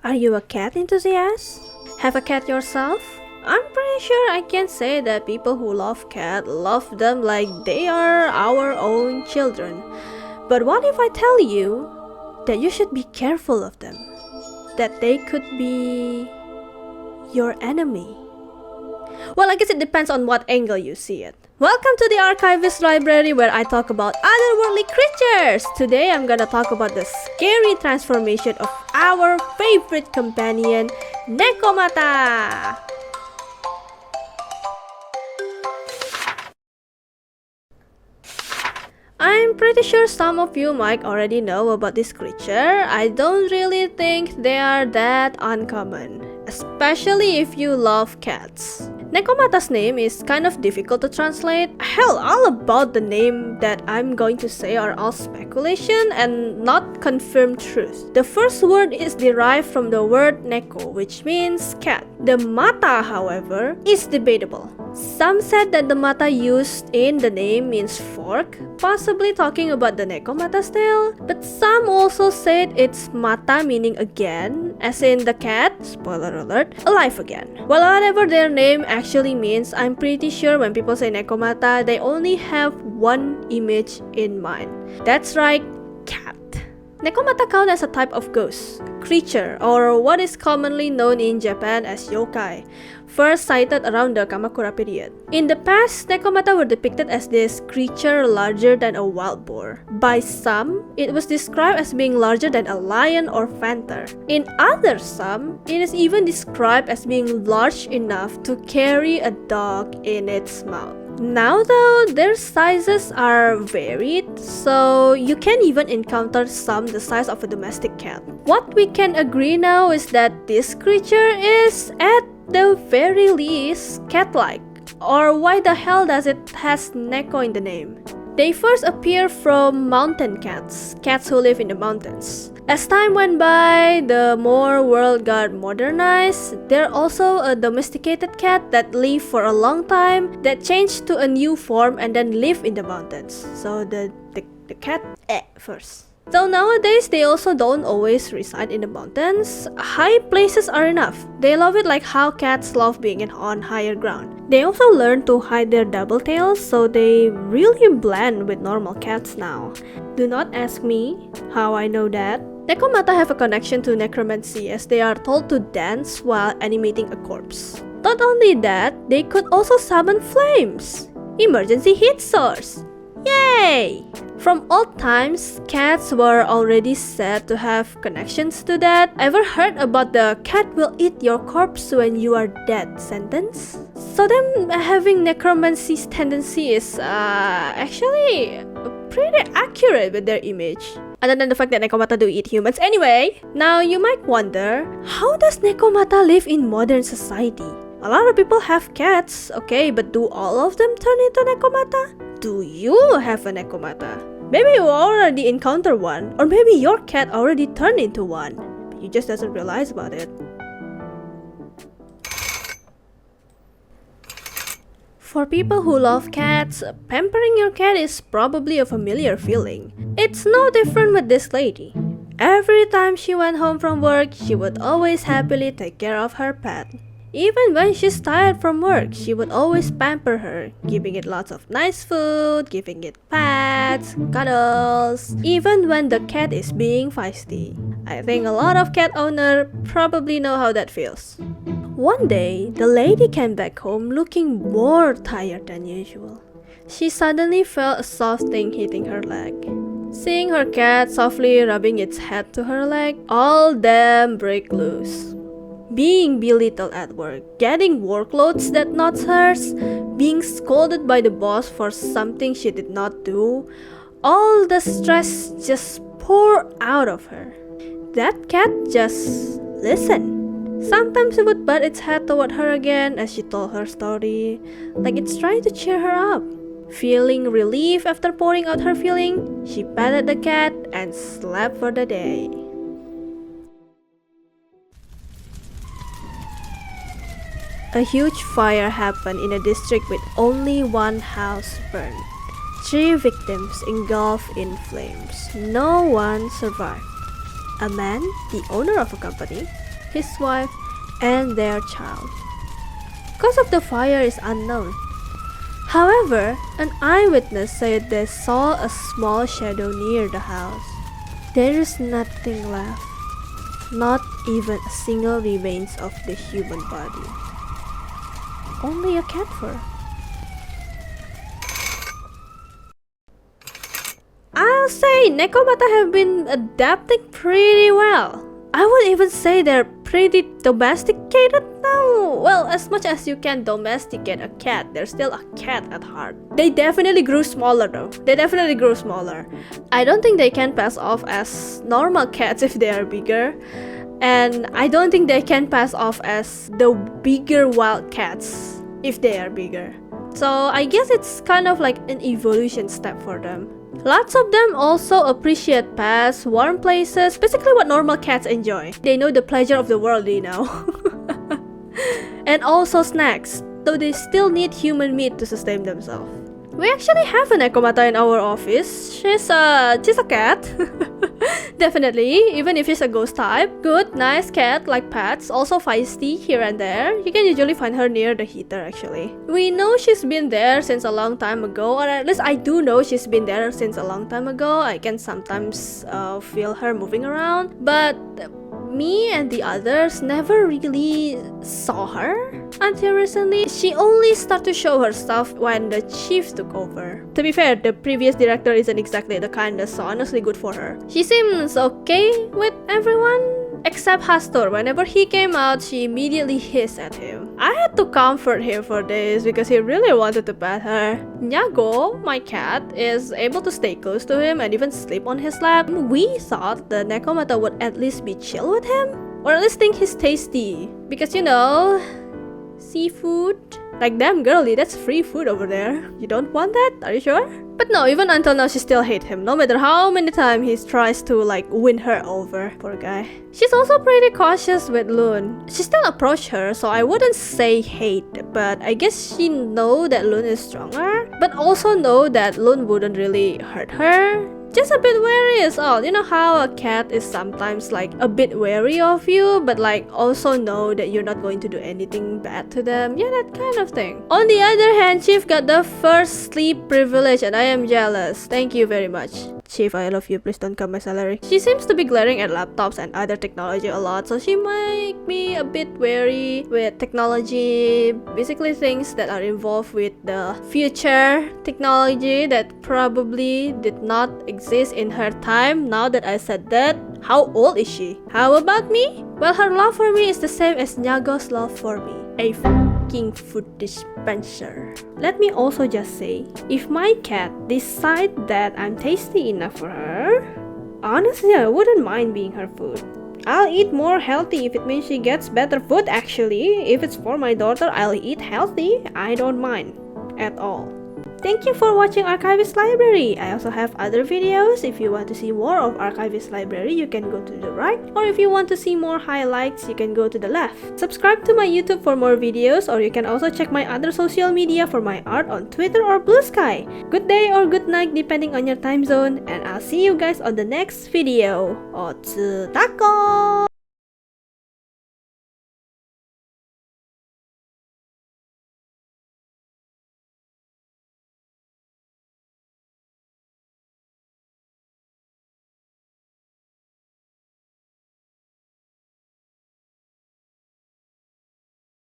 Are you a cat enthusiast? Have a cat yourself? I'm pretty sure I can say that people who love cats love them like they are our own children. But what if I tell you that you should be careful of them? That they could be your enemy? Well, I guess it depends on what angle you see it. Welcome to the Archivist library where I talk about otherworldly creatures! Today I'm gonna talk about the scary transformation of our favorite companion, Nekomata! I'm pretty sure some of you might already know about this creature. I don't really think they are that uncommon, especially if you love cats. Nekomata's name is kind of difficult to translate. Hell, all about the name that I'm going to say are all speculation and not confirmed truth. The first word is derived from the word neko, which means cat. The mata, however, is debatable. Some said that the mata used in the name means fork, possibly talking about the Nekomata's tail, but some also said it's mata meaning again, as in the cat, spoiler alert, alive again. Well, whatever their name actually means, I'm pretty sure when people say Nekomata, they only have one image in mind. That's right, cat. Nekomata count as a type of ghost, creature, or what is commonly known in Japan as yokai, first sighted around the Kamakura period. In the past, Nekomata were depicted as this creature larger than a wild boar. By some, it was described as being larger than a lion or panther. In other some, it is even described as being large enough to carry a dog in its mouth. Now though, their sizes are varied, so you can even encounter some the size of a domestic cat. What we can agree now is that this creature is, at the very least, cat-like. Or why the hell does it has Neko in the name? They first appear from mountain cats, cats who live in the mountains. As time went by, the more world got modernized, there also a domesticated cat that lived for a long time that changed to a new form and then lived in the mountains. So the cat first. So nowadays, they also don't always reside in the mountains. High places are enough. They love it like how cats love being on higher ground. They also learn to hide their double tails, so they really blend with normal cats now. Do not ask me how I know that. Nekomata have a connection to necromancy as they are told to dance while animating a corpse. Not only that, they could also summon flames. Emergency heat source. Yay! From old times, cats were already said to have connections to that. Ever heard about the cat will eat your corpse when you are dead sentence? So them having necromancy's tendency is actually pretty accurate with their image. Other than the fact that Nekomata do eat humans anyway. Now you might wonder, how does Nekomata live in modern society? A lot of people have cats, okay, but do all of them turn into Nekomata? Do you have a Nekomata? Maybe you already encountered one, or maybe your cat already turned into one, but you just doesn't realize about it. For people who love cats, pampering your cat is probably a familiar feeling. It's no different with this lady. Every time she went home from work, she would always happily take care of her pet. Even when she's tired from work, she would always pamper her, giving it lots of nice food, giving it pats, cuddles, even when the cat is being feisty. I think a lot of cat owners probably know how that feels. One day, the lady came back home looking more tired than usual. She suddenly felt a soft thing hitting her leg. Seeing her cat softly rubbing its head to her leg, all damn break loose. Being belittled at work, getting workloads that not hers, being scolded by the boss for something she did not do, all the stress just poured out of her. That cat just listened. Sometimes it would butt its head toward her again as she told her story, like it's trying to cheer her up. Feeling relief after pouring out her feeling, she patted the cat and slept for the day. A huge fire happened in a district with only one house burned. 3 victims engulfed in flames. No one survived. A man, the owner of a company, his wife, and their child. Cause of the fire is unknown. However, an eyewitness said they saw a small shadow near the house. There is nothing left, not even a single remains of the human body. Only a cat fur. I'll say Nekomata have been adapting pretty well. I would even say they're pretty domesticated now. Well, as much as you can domesticate a cat, they're still a cat at heart. They definitely grew smaller though. They definitely grew smaller. I don't think they can pass off as normal cats if they are bigger. And I don't think they can pass off as the bigger wild cats if they are bigger. So I guess it's kind of like an evolution step for them. Lots of them also appreciate pets, warm places, basically what normal cats enjoy. They know the pleasure of the world, you know. And also snacks, though they still need human meat to sustain themselves. We actually have a Nekomata in our office. She's a cat. Definitely, even if she's a ghost type. Good, nice cat like pets, also feisty here and there. You can usually find her near the heater actually. We know she's been there since a long time ago, or at least I do know she's been there since a long time ago. I can sometimes feel her moving around, but me and the others never really saw her until recently. She only started to show her stuff when the chief took over. To be fair, the previous director isn't exactly the kindest, so honestly good for her. She seems okay with everyone, except Hastur. Whenever he came out, she immediately hissed at him. I had to comfort him for this because he really wanted to pet her. Nyago, my cat, is able to stay close to him and even sleep on his lap. We thought the Nekomata would at least be chill with him, or at least think he's tasty. Because you know, seafood? Like damn girly, that's free food over there. You don't want that? Are you sure? But no, even until now she still hates him, no matter how many times he tries to like win her over. Poor guy. She's also pretty cautious with Loon. She still approached her, so I wouldn't say hate, but I guess she know that Loon is stronger, but also know that Loon wouldn't really hurt her. Just a bit wary is all. You know how a cat is sometimes like a bit wary of you, but like also know that you're not going to do anything bad to them. Yeah, that kind of thing. On the other hand, Chief got the first sleep privilege and I am jealous. Thank you very much. Chief, I love you. Please don't cut my salary. She seems to be glaring at laptops and other technology a lot, so she might be a bit wary with technology. Basically things that are involved with the future technology that probably did not exist in her time. Now that I said that, how old is she? How about me? Well, her love for me is the same as Nyago's love for me. A fucking food dispenser. Let me also just say, if my cat decides that I'm tasty enough for her, honestly, I wouldn't mind being her food. I'll eat more healthy if it means she gets better food actually. If it's for my daughter, I'll eat healthy. I don't mind at all. Thank you for watching Archivist Library. I also have other videos. If you want to see more of Archivist Library, you can go to the right. Or if you want to see more highlights, you can go to the left. Subscribe to my YouTube for more videos, or you can also check my other social media for my art on Twitter or Blue Sky. Good day or good night depending on your time zone, and I'll see you guys on the next video. Otsutako!